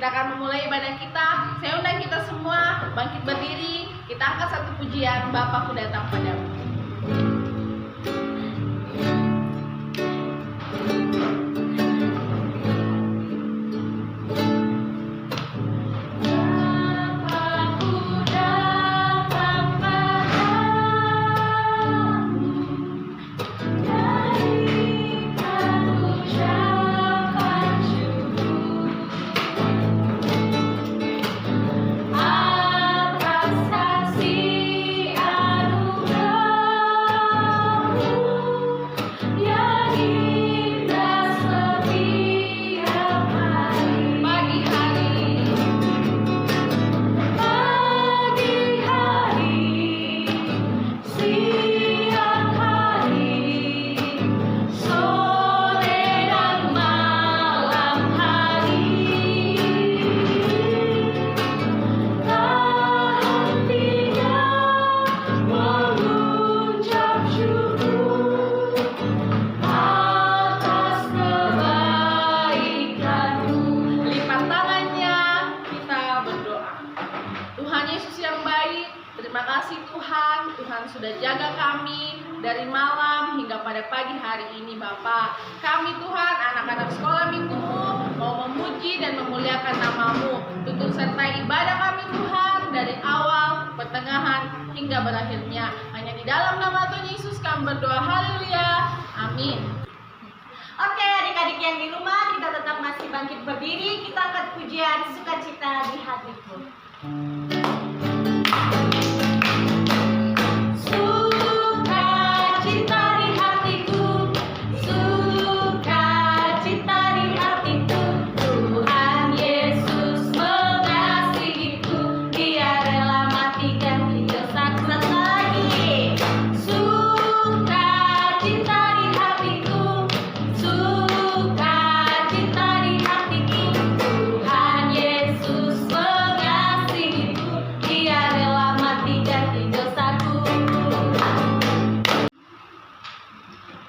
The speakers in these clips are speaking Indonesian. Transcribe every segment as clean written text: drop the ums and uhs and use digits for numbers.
kita akan memulai ibadah kita. Saya undang kita semua bangkit berdiri. Kita angkat satu pujian, Bapakku datang padamu. Terima kasih Tuhan, Tuhan sudah jaga kami dari malam hingga pada pagi hari ini Bapa. Kami Tuhan, anak-anak sekolah minggu-Mu mau memuji dan memuliakan nama-Mu. Tuntun sertai ibadah kami Tuhan dari awal, pertengahan, hingga berakhirnya. Hanya di dalam nama Tuhan Yesus kami berdoa, haleluya, amin. Oke, adik-adik yang di rumah, kita tetap masih bangkit berdiri. Kita angkat pujian sukacita di hatiku.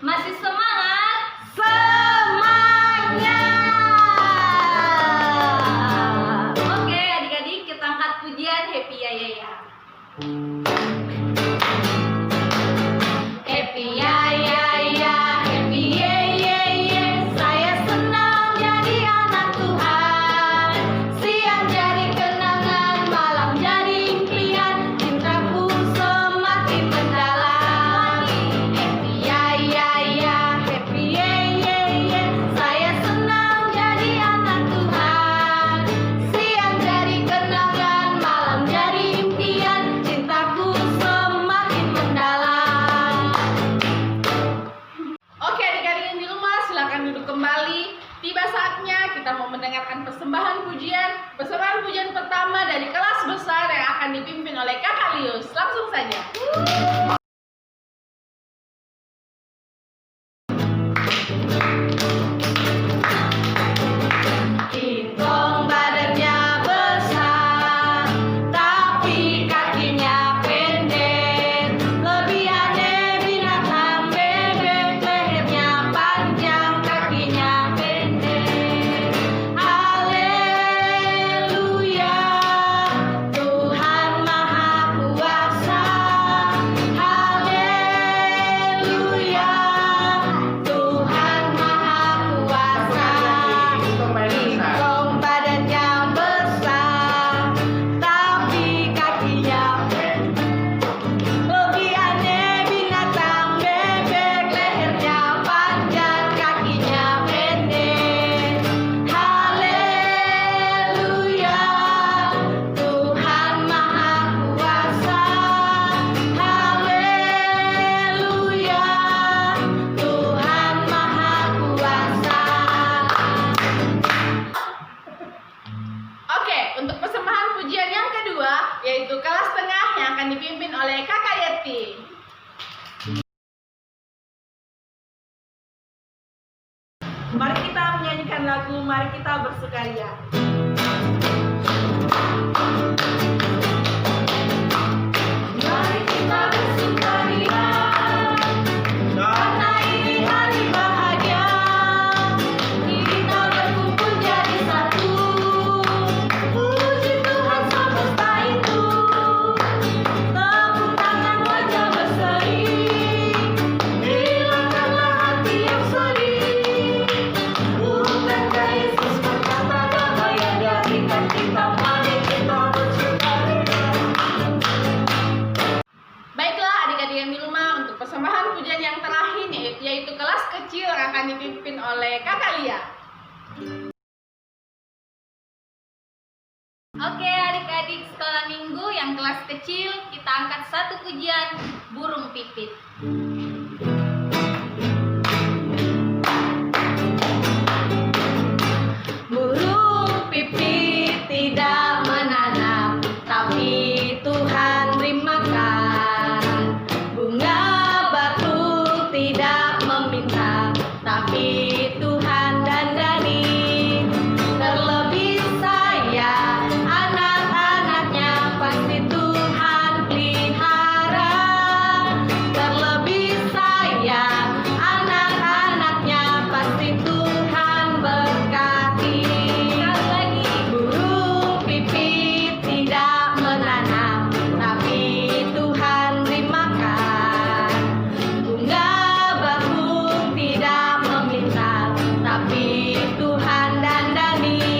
Masih semangat? Semangat! Oke adik-adik, kita angkat pujian Happy Ya Ya Ya. Happy Ya Ya Ya, Happy Ye Ye Ye. Saya senang jadi anak Tuhan. Siang jadi kenangan, malam jadi impian. Cintaku semakin mendalam. Happy Ya Ya Ya, Happy Ye Ye Ye. Saya senang jadi anak Tuhan. Siang jadi kenangan, malam jadi impian. Cintaku semakin mendalam. Oke adik-adik yang di rumah, silakan duduk kembali. Tiba saatnya kita mau mendengarkan persembahan pujian. Persembahan pujian pertama dari kelas besar yang akan dipimpin oleh Kakak Lius. Langsung saja. Kingkong badannya besar, tapi kakinya pendek. Lebih aneh binatang bebek, lehernya panjang, kakinya pendek. Haleluya, Tuhan Maha Kuasa. Haleluya, Tuhan Maha Kuasa. Kingkong badannya besar, tapi kakinya pendek. Lebih aneh binatang bebek, lehernya panjang, kakinya pendek. Haleluya, Tuhan Maha Kuasa. Haleluya, Tuhan Maha Kuasa. Oke, untuk persembahan pujian yang kedua, yaitu kelas tengah yang akan dipimpin oleh Kakak Yeti. Mari kita menyanyikan lagu Mari Kita Bersukaria. Mari kita bersukaria, karena ini hari bahagia. Kita berkumpul jadi satu. Baiklah adik-adik yang di rumah, untuk persembahan pujian yang terakhir yaitu kelas kecil yang akan dipimpin oleh Kakak Lia. Oke adik-adik sekolah minggu yang kelas kecil, kita angkat satu pujian burung pipit. Burung pipit tidak menanam, tapi Tuhan beri makan. Bunga batu tidak meminta, tapi Tuhan dandani. Terlebih saya, anak-anaknya pasti Tuhan pelihara. Terlebih saya, anak-anaknya pasti Tuhan berkati. Sekali lagi, burung pipit tidak menanam, tapi Tuhan beri makan. Bunga bakung tidak meminta, tapi Tuhan dandani.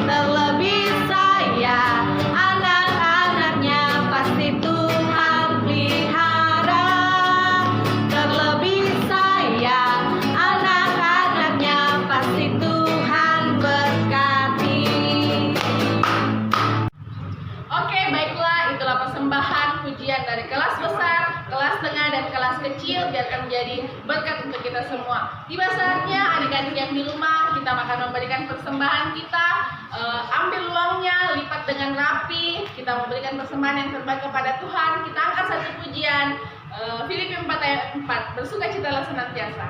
Terlebih saya, anak-anaknya pasti Tuhan pelihara. Terlebih saya, anak-anaknya pasti Tuhan berkati. Oke, baiklah, itulah persembahan pujian dari kelas besar, kelas tengah, dan kelas kecil. Biarkan menjadi berkat untuk kita semua. Tiba saatnya adik-adik yang di rumah, kita akan memberikan persembahan kita. Ambil uangnya, lipat dengan rapi. Kita memberikan persembahan yang terbaik kepada Tuhan. Kita angkat satu pujian. Filipi 4 ayat 4, bersukacitalah senantiasa.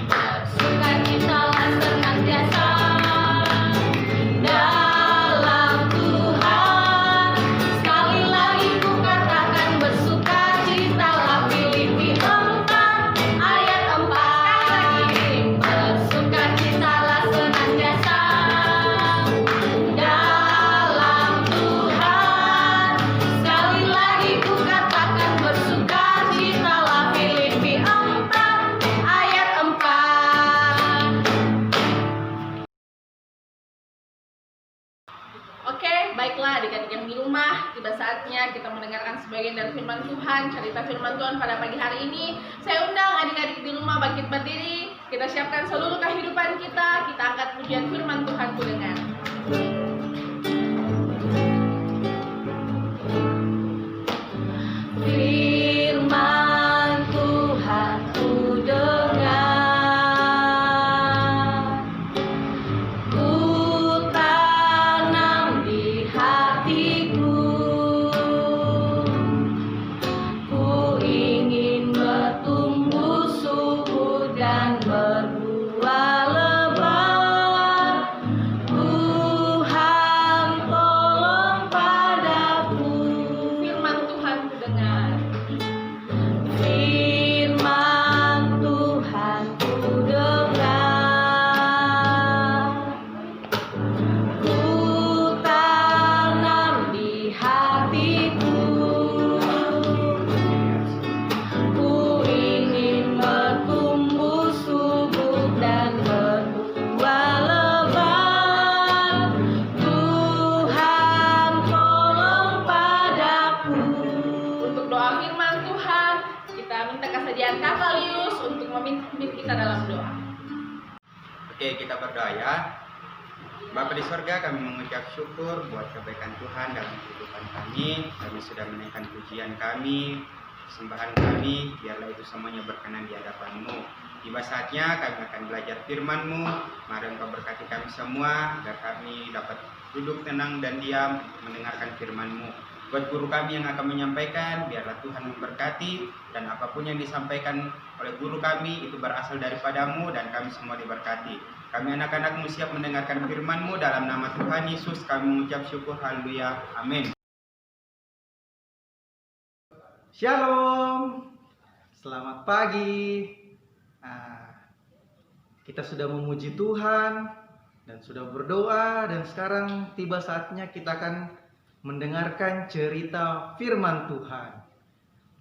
Bersukacitalah senantiasa dalam Tuhan. Sekali lagi ku katakan bersukacitalah. Filipi 4 ayat 4. Bersukacitalah senantiasa dalam Tuhan. Sekali lagi ku katakan bersukacitalah. Filipi 4 ayat 4. Oke, baiklah adik-adik yang di rumah, tiba saatnya kita mendengarkan sebagian dari firman Tuhan, cerita firman Tuhan pada pagi hari ini. Saya undang adik-adik di rumah bangkit berdiri, kita siapkan seluruh kehidupan kita angkat pujian firman Tuhan ku dengar. Firman Tuhan ku dengar, ku tanam di hatiku. Ku ingin bertumbuh subur dan berbuah lebat. Tuhan tolong padaku. Firman Tuhan ku dengar. Firman Tuhan ku dengar, ku tanam di hatiku. Ku ingin bertumbuh subur dan berbuah lebat. Tuhan tolong padaku. Untuk doa firman Tuhan, kita minta kesediaan Kakak Lius untuk memimpin kita dalam doa. Oke, kita berdoa ya. Bapa di sorga, kami mengucap syukur buat kebaikan Tuhan dalam kehidupan kami. Kami sudah menaikkan pujian kami, sembahan kami, biarlah itu semuanya berkenan di hadapan-Mu. Tiba saatnya kami akan belajar firman-Mu. Mari Engkau berkati kami semua, agar kami dapat duduk tenang dan diam untuk mendengarkan firman-Mu. Buat guru kami yang akan menyampaikan, biarlah Tuhan memberkati, dan apapun yang disampaikan oleh guru kami itu berasal daripada-Mu, dan kami semua diberkati. Kami anak-anak-Mu siap mendengarkan firman-Mu. Dalam nama Tuhan Yesus kami mengucap syukur. Haleluya. Amin. Shalom, selamat pagi. Kita sudah memuji Tuhan dan sudah berdoa, dan sekarang tiba saatnya kita akan mendengarkan cerita firman Tuhan.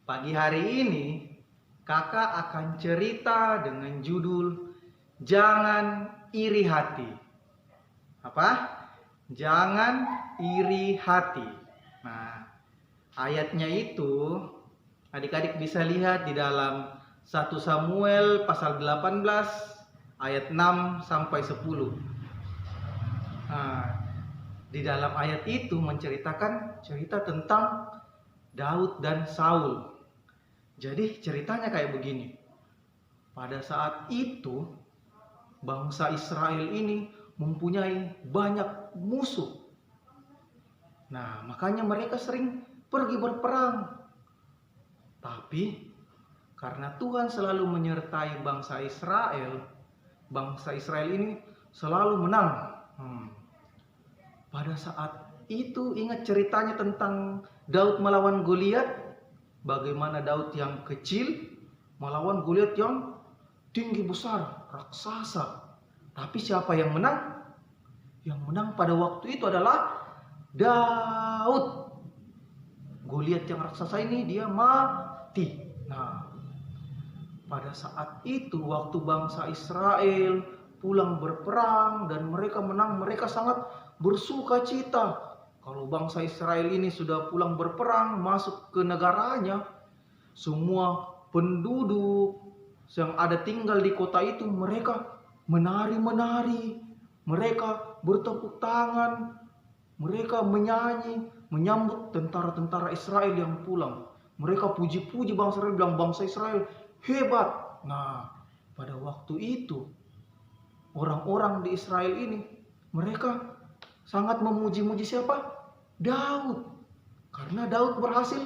Pagi hari ini kakak akan cerita dengan judul jangan iri hati. Apa? Jangan iri hati. Nah, ayatnya itu adik-adik bisa lihat di dalam 1 Samuel pasal 18 ayat 6 sampai 10. Nah, di dalam ayat itu menceritakan cerita tentang Daud dan Saul. Jadi ceritanya kayak begini. Pada saat itu bangsa Israel ini mempunyai banyak musuh. Nah, makanya mereka sering pergi berperang. Tapi karena Tuhan selalu menyertai bangsa Israel ini selalu menang. Pada saat itu ingat ceritanya tentang Daud melawan Goliat. Bagaimana Daud yang kecil melawan Goliat yang tinggi besar, raksasa. Tapi siapa yang menang? Yang menang pada waktu itu adalah Daud. Goliat yang raksasa ini dia mati. Nah, pada saat itu waktu bangsa Israel pulang berperang dan mereka menang, mereka sangat bersuka cita. Kalau bangsa Israel ini sudah pulang berperang, masuk ke negaranya, semua penduduk yang ada tinggal di kota itu, mereka menari-menari, mereka bertepuk tangan, mereka menyanyi, menyambut tentara-tentara Israel yang pulang. Mereka puji-puji bangsa Israel, bilang bangsa Israel hebat. Nah, pada waktu itu, orang-orang di Israel ini, mereka sangat memuji-muji siapa? Daud. Karena Daud berhasil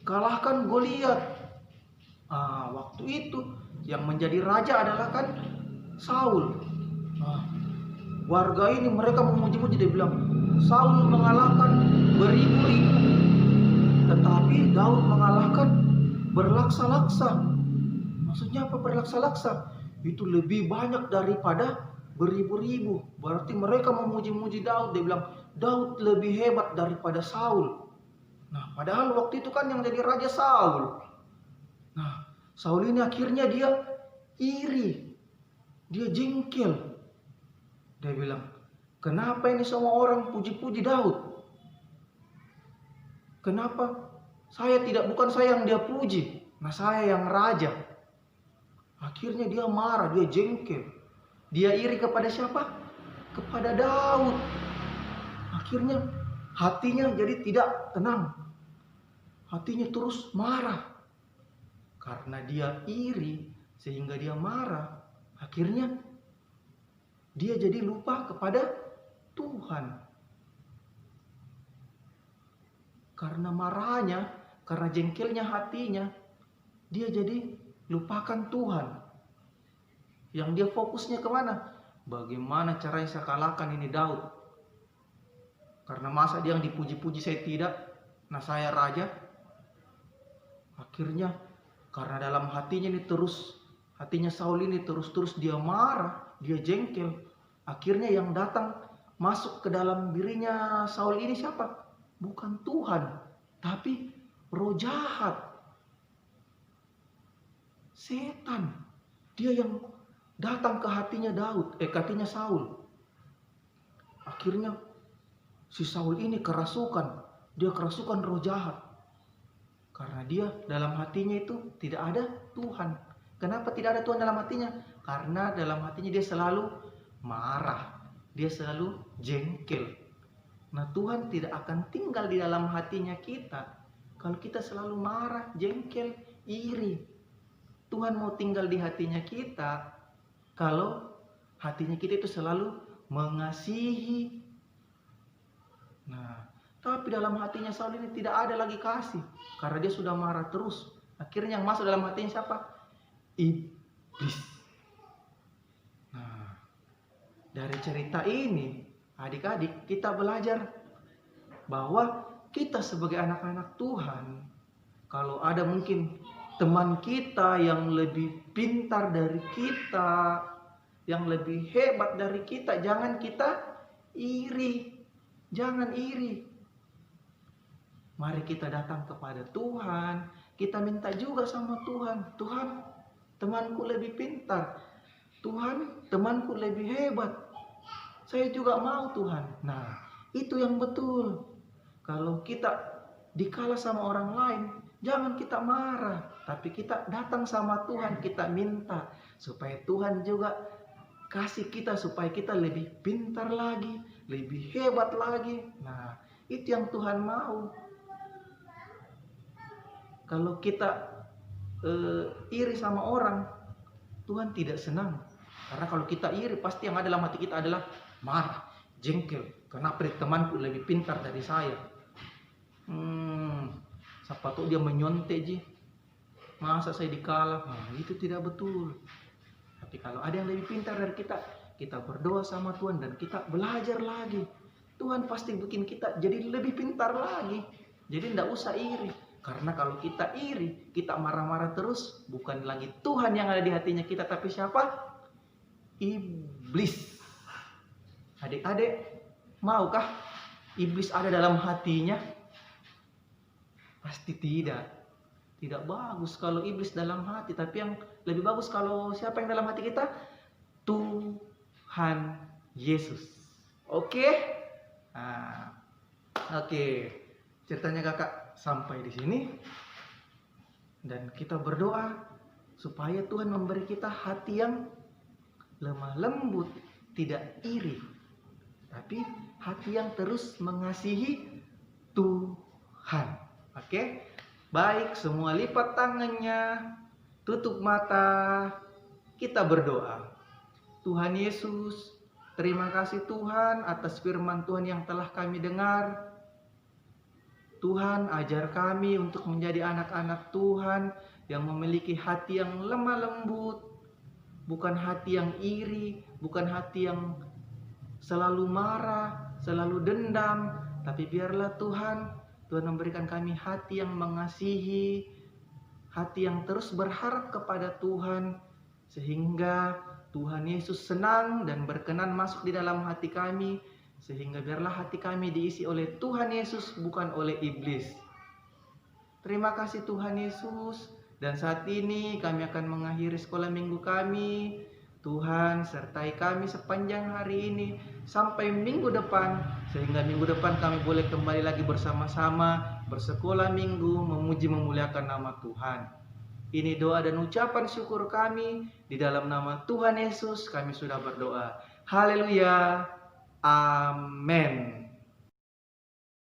kalahkan Goliat. Waktu itu yang menjadi raja adalah kan Saul. Warga ini mereka memuji-muji, dia bilang Saul mengalahkan beribu-ribu, tetapi Daud mengalahkan berlaksa-laksa. Maksudnya apa berlaksa-laksa? Itu lebih banyak daripada beribu-ribu. Berarti mereka memuji-muji Daud. Dia bilang Daud lebih hebat daripada Saul. Nah, padahal waktu itu kan yang jadi raja Saul. Nah, Saul ini akhirnya dia iri. Dia jengkel. Dia bilang, kenapa ini semua orang puji-puji Daud? Kenapa bukan saya yang dia puji. Nah, saya yang raja. Akhirnya dia marah, dia jengkel. Dia iri kepada siapa? Kepada Daud. Akhirnya hatinya jadi tidak tenang. Hatinya terus marah. Karena dia iri sehingga dia marah. Akhirnya dia jadi lupa kepada Tuhan. Karena marahnya, karena jengkelnya hatinya, dia jadi lupakan Tuhan. Yang dia fokusnya kemana? Bagaimana caranya saya kalahkan ini Daud? Karena masa dia yang dipuji-puji saya tidak? Nah, saya raja. Akhirnya karena dalam hatinya Saul ini terus dia marah, dia jengkel. Akhirnya yang datang masuk ke dalam dirinya Saul ini siapa? Bukan Tuhan, tapi roh jahat. Setan. Dia yang datang ke hatinya hatinya Saul. Akhirnya si Saul ini kerasukan. Dia kerasukan roh jahat. Karena dia dalam hatinya itu tidak ada Tuhan. Kenapa tidak ada Tuhan dalam hatinya? Karena dalam hatinya dia selalu marah. Dia selalu jengkel. Nah, Tuhan tidak akan tinggal di dalam hatinya kita kalau kita selalu marah, jengkel, iri. Tuhan mau tinggal di hatinya kita kalau hatinya kita itu selalu mengasihi. Nah, tapi dalam hatinya Saul ini tidak ada lagi kasih. Karena dia sudah marah terus. Akhirnya yang masuk dalam hatinya siapa? Iblis. Nah, dari cerita ini, adik-adik, kita belajar bahwa kita sebagai anak-anak Tuhan, kalau ada mungkin teman kita yang lebih pintar dari kita, yang lebih hebat dari kita, jangan kita iri. Jangan iri. Mari kita datang kepada Tuhan. Kita minta juga sama Tuhan. Tuhan, temanku lebih pintar. Tuhan, temanku lebih hebat. Saya juga mau Tuhan. Nah, itu yang betul. Kalau kita dikalah sama orang lain, jangan kita marah. Tapi kita datang sama Tuhan, kita minta. Supaya Tuhan juga kasih kita, supaya kita lebih pintar lagi, lebih hebat lagi. Nah, itu yang Tuhan mau. Kalau kita iri sama orang, Tuhan tidak senang. Karena kalau kita iri, pasti yang ada dalam hati kita adalah marah, jengkel. Kenapa temanku lebih pintar dari saya? Siapa tahu dia menyontek ji. Masa saya dikalah? Nah, itu tidak betul. Tapi kalau ada yang lebih pintar dari kita, kita berdoa sama Tuhan dan kita belajar lagi. Tuhan pasti bikin kita jadi lebih pintar lagi. Jadi tidak usah iri. Karena kalau kita iri, kita marah-marah terus, bukan lagi Tuhan yang ada di hatinya kita, tapi siapa? Iblis. Adik-adik, maukah iblis ada dalam hatinya? Pasti tidak. Tidak bagus kalau iblis dalam hati, tapi yang lebih bagus kalau siapa yang dalam hati kita? Tuhan Yesus. Oke? Nah, oke. Ceritanya kakak sampai di sini. Dan kita berdoa supaya Tuhan memberi kita hati yang lemah lembut, tidak iri, tapi hati yang terus mengasihi Tuhan. Oke? Baik, semua lipat tangannya, tutup mata, kita berdoa. Tuhan Yesus, terima kasih Tuhan atas firman Tuhan yang telah kami dengar. Tuhan, ajar kami untuk menjadi anak-anak Tuhan yang memiliki hati yang lemah lembut, bukan hati yang iri, bukan hati yang selalu marah, selalu dendam, tapi biarlah Tuhan memberikan kami hati yang mengasihi, hati yang terus berharap kepada Tuhan, sehingga Tuhan Yesus senang dan berkenan masuk di dalam hati kami, sehingga biarlah hati kami diisi oleh Tuhan Yesus, bukan oleh iblis. Terima kasih Tuhan Yesus. Dan saat ini kami akan mengakhiri sekolah minggu kami. Tuhan sertai kami sepanjang hari ini sampai minggu depan, sehingga minggu depan kami boleh kembali lagi bersama-sama bersekolah minggu, memuji memuliakan nama Tuhan. Ini doa dan ucapan syukur kami, di dalam nama Tuhan Yesus kami sudah berdoa. Haleluya. Amin.